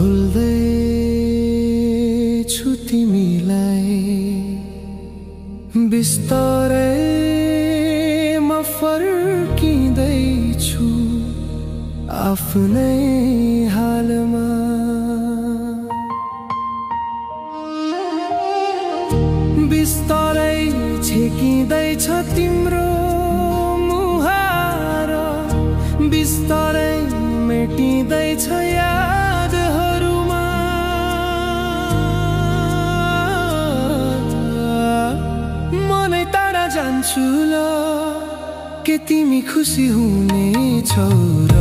भुल्दैछु तिमीलाई बिस्तारै म फर्किँदैछु आफ्नै हालमा। बिस्तारै छेकिँदैछ तिम्रो मुहार, बिस्तारै मेटिँदैछ यादहरूमा। म नै टाढा जान्छु ल, के तिमी खुसी हुनेछौ र?